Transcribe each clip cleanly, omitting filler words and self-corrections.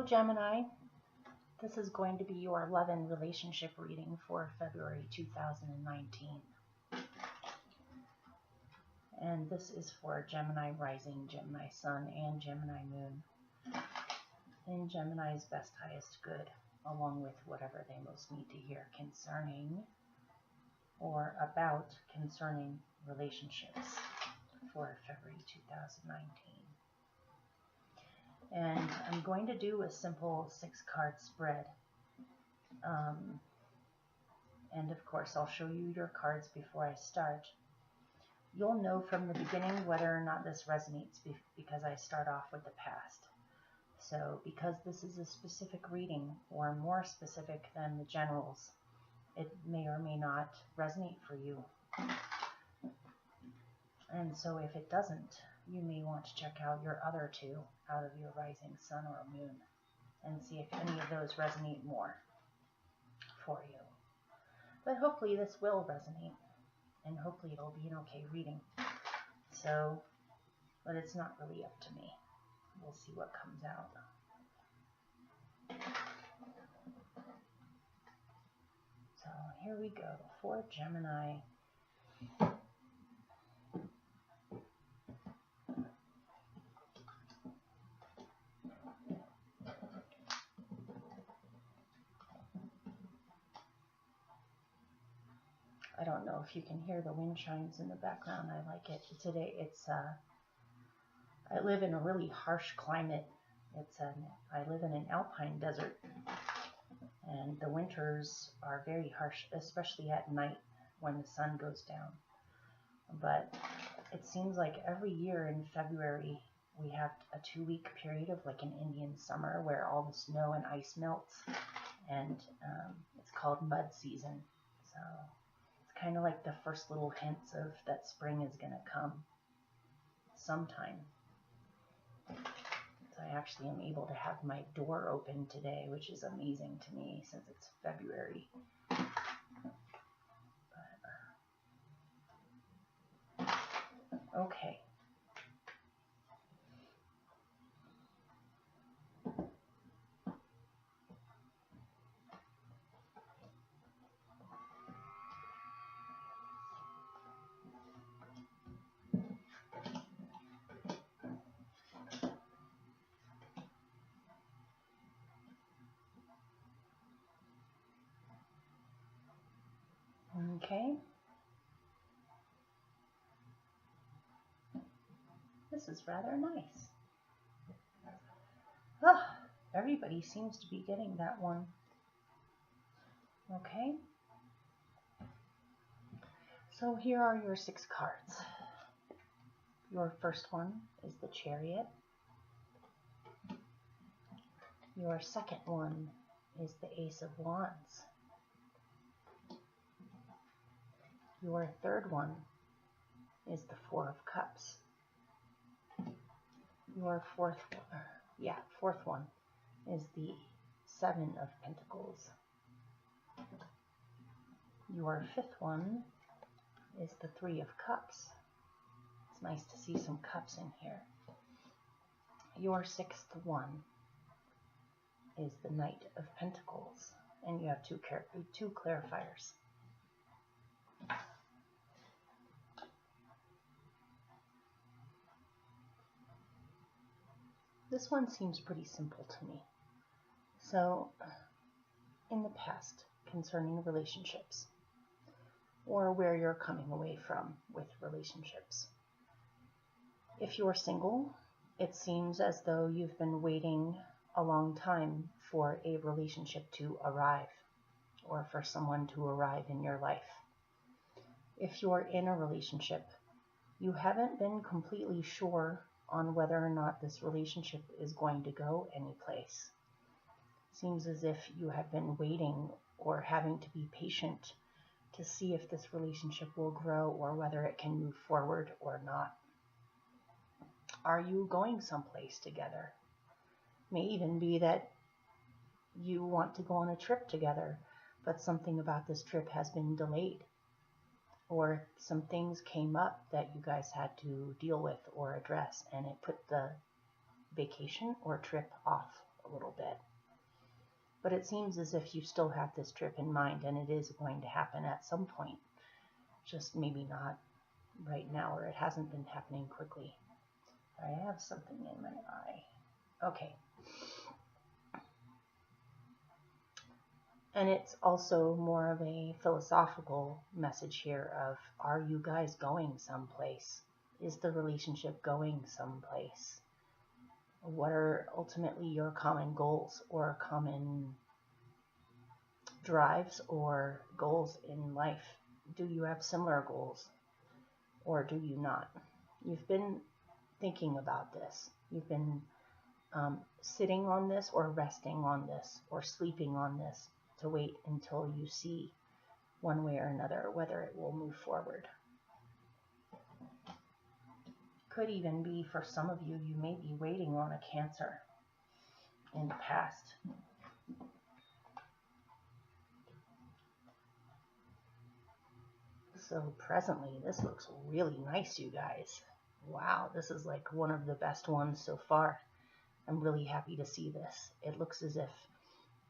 Hello Gemini, this is going to be your love and relationship reading for February 2019. And this is for Gemini rising, Gemini sun, and Gemini moon. In Gemini's best, highest good, along with whatever they most need to hear concerning or about concerning relationships for February 2019. And I'm going to do a simple 6-card spread. And of course, I'll show you your cards before I start. You'll know from the beginning whether or not this resonates because I start off with the past. So because this is a specific reading, or more specific than the generals, it may or may not resonate for you. And so if it doesn't, you may want to check out your other two out of your rising sun or moon and see if any of those resonate more for you. But hopefully this will resonate, and hopefully it'll be an okay reading. So, but it's not really up to me. We'll see what comes out. So here we go for Gemini. I don't know if you can hear the wind chimes in the background. I like it. Today I live in a really harsh climate. I live in an alpine desert, and the winters are very harsh, especially at night when the sun goes down. But it seems like every year in February we have a 2-week period of like an Indian summer where all the snow and ice melts, and it's called mud season. So kind of like the first little hints of that spring is going to come sometime. So I actually am able to have my door open today, which is amazing to me since it's February. Okay. Okay. This is rather nice. Oh, everybody seems to be getting that one. Okay. So here are your 6 cards. Your first one is the Chariot. Your second one is the Ace of Wands. Your third one is the 4 of Cups. Your fourth one is the 7 of Pentacles. Your 5th one is the 3 of Cups. It's nice to see some cups in here. Your 6th one is the Knight of Pentacles, and you have two clarifiers. This one seems pretty simple to me. So, in the past, concerning relationships, or where you're coming away from with relationships. If you're single, it seems as though you've been waiting a long time for a relationship to arrive, or for someone to arrive in your life. If you're in a relationship, you haven't been completely sure on whether or not this relationship is going to go anyplace. Seems as if you have been waiting or having to be patient to see if this relationship will grow or whether it can move forward or not. Are you going someplace together? May even be that you want to go on a trip together, but something about this trip has been delayed, or some things came up that you guys had to deal with or address, and it put the vacation or trip off a little bit. But it seems as if you still have this trip in mind, and it is going to happen at some point. Just maybe not right now, or it hasn't been happening quickly. I have something in my eye. Okay. And it's also more of a philosophical message here of, are you guys going someplace? Is the relationship going someplace? What are ultimately your common goals or common drives or goals in life? Do you have similar goals or do you not? You've been thinking about this. You've been sitting on this or resting on this or sleeping on this to wait until you see one way or another whether it will move forward. Could even be for some of you, you may be waiting on a Cancer in the past. So presently, this looks really nice, you guys. Wow, this is like one of the best ones so far. I'm really happy to see this. It looks as if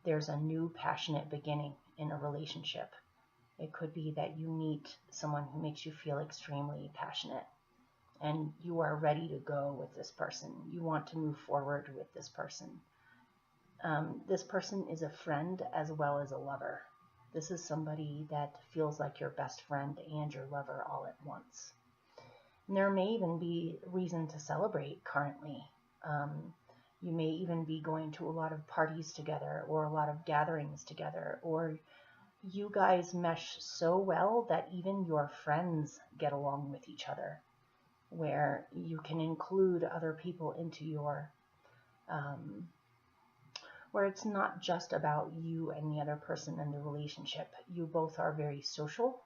there's a new passionate beginning in a relationship. It could be that you meet someone who makes you feel extremely passionate and you are ready to go with this person. You want to move forward with this person. This person is a friend as well as a lover. This is somebody that feels like your best friend and your lover all at once. And there may even be reason to celebrate currently. You may even be going to a lot of parties together or a lot of gatherings together, or you guys mesh so well that even your friends get along with each other, where you can include other people into your, where it's not just about you and the other person in the relationship. You both are very social,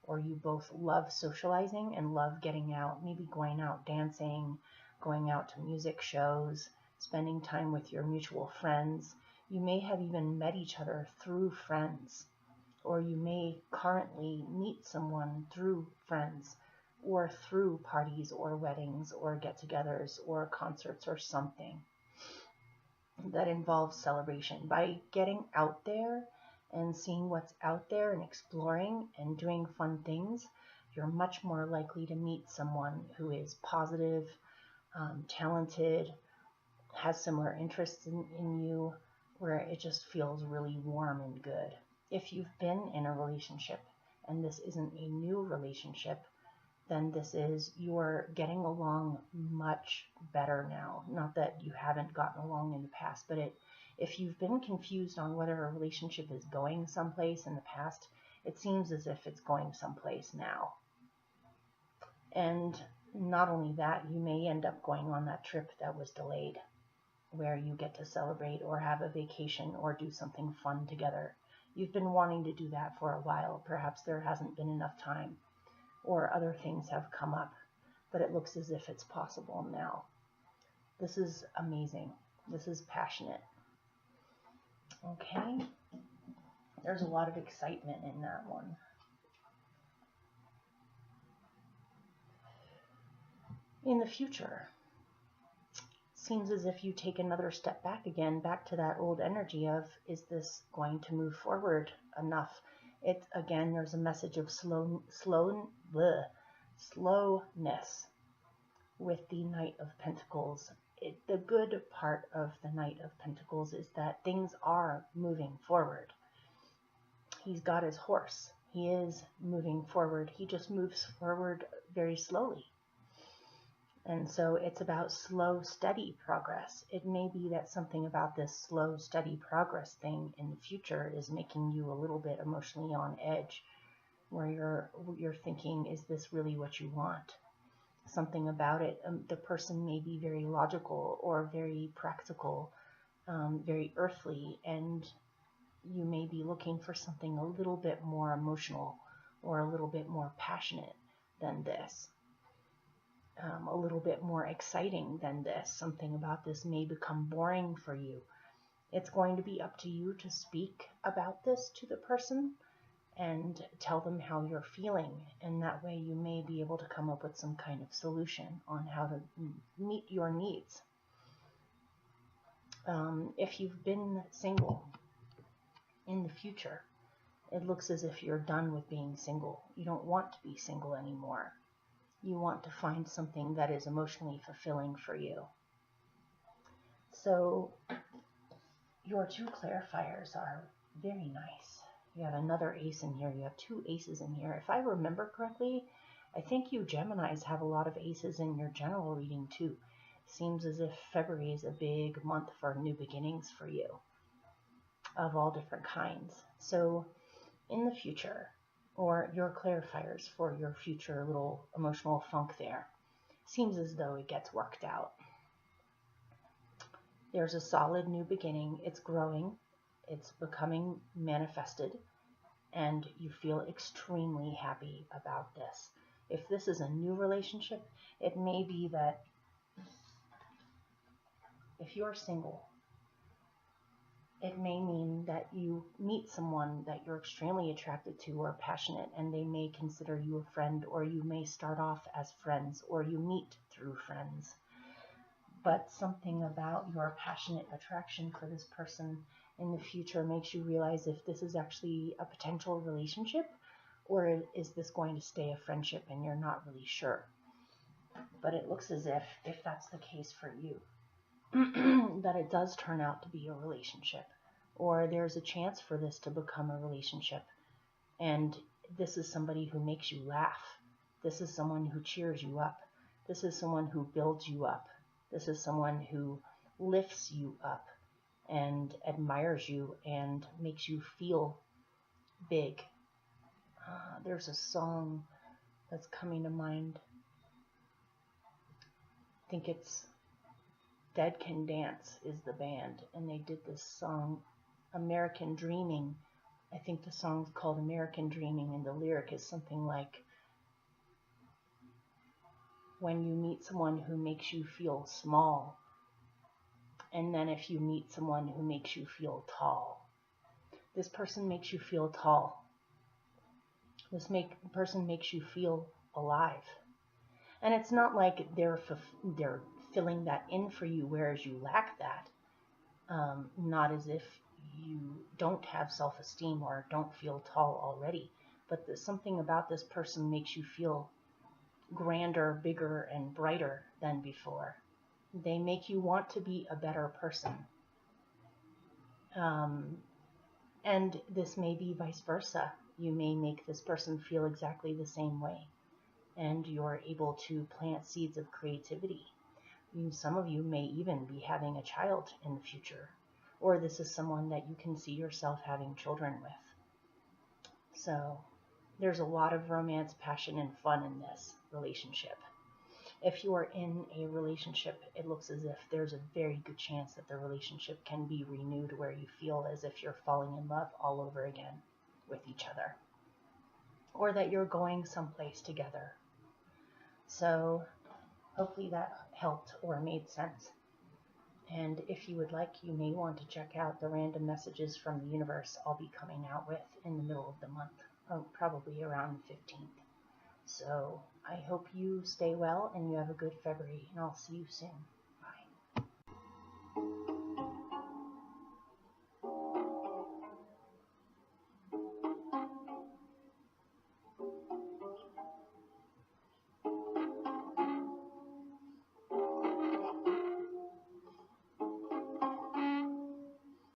or you both love socializing and love getting out, maybe going out dancing, going out to music shows, spending time with your mutual friends. You may have even met each other through friends, or you may currently meet someone through friends, or through parties or weddings or get-togethers or concerts or something that involves celebration. By getting out there and seeing what's out there and exploring and doing fun things, you're much more likely to meet someone who is positive, talented, has similar interests in you, where it just feels really warm and good. If you've been in a relationship and this isn't a new relationship, then this is, you're getting along much better now. Not that you haven't gotten along in the past, but if you've been confused on whether a relationship is going someplace in the past, it seems as if it's going someplace now. And not only that, you may end up going on that trip that was delayed, where you get to celebrate or have a vacation or do something fun together. You've been wanting to do that for a while. Perhaps there hasn't been enough time, or other things have come up, but it looks as if it's possible now. This is amazing. This is passionate. Okay. There's a lot of excitement in that one. In the future, seems as if you take another step back again, back to that old energy of, is this going to move forward enough? It, again, there's a message of slowness with the Knight of Pentacles. The good part of the Knight of Pentacles is that things are moving forward. He's got his horse. He is moving forward. He just moves forward very slowly. And so it's about slow, steady progress. It may be that something about this slow, steady progress thing in the future is making you a little bit emotionally on edge, where you're thinking, is this really what you want? Something about it. The person may be very logical or very practical, very earthly, and you may be looking for something a little bit more emotional or a little bit more passionate than this. A little bit more exciting than this. Something about this may become boring for you. It's going to be up to you to speak about this to the person and tell them how you're feeling, and that way you may be able to come up with some kind of solution on how to meet your needs. If you've been single in the future, it looks as if you're done with being single. You don't want to be single anymore. You want to find something that is emotionally fulfilling for you. So your two clarifiers are very nice. You have another ace in here. You have two aces in here. If I remember correctly, I think you Geminis have a lot of aces in your general reading too. Seems as if February is a big month for new beginnings for you of all different kinds. So in the future, or your clarifiers for your future little emotional funk there, seems as though it gets worked out. There's a solid new beginning. It's growing. It's becoming manifested. And you feel extremely happy about this. If this is a new relationship, it may be that if you're single, it may mean that you meet someone that you're extremely attracted to or passionate, and they may consider you a friend, or you may start off as friends, or you meet through friends. But something about your passionate attraction for this person in the future makes you realize if this is actually a potential relationship, or is this going to stay a friendship, and you're not really sure. But it looks as if that's the case for you, that it does turn out to be a relationship, or there's a chance for this to become a relationship. And this is somebody who makes you laugh. This is someone who cheers you up. This is someone who builds you up. This is someone who lifts you up and admires you and makes you feel big. There's a song that's coming to mind. I think it's Dead Can Dance is the band, and they did this song, American Dreaming. I think the song's called American Dreaming, and the lyric is something like, when you meet someone who makes you feel small, and then if you meet someone who makes you feel tall. This person makes you feel tall. This person makes you feel alive. And it's not like they're filling that in for you, whereas you lack that. Not as if you don't have self-esteem or don't feel tall already, but something about this person makes you feel grander, bigger, and brighter than before. They make you want to be a better person. And this may be vice versa. You may make this person feel exactly the same way, and you're able to plant seeds of creativity. Some of you may even be having a child in the future, or this is someone that you can see yourself having children with. So there's a lot of romance, passion, and fun in this relationship. If you are in a relationship, it looks as if there's a very good chance that the relationship can be renewed, where you feel as if you're falling in love all over again with each other, or that you're going someplace together. So hopefully that helped or made sense. And if you would like, you may want to check out the random messages from the universe I'll be coming out with in the middle of the month, probably around the 15th. So I hope you stay well and you have a good February, and I'll see you soon.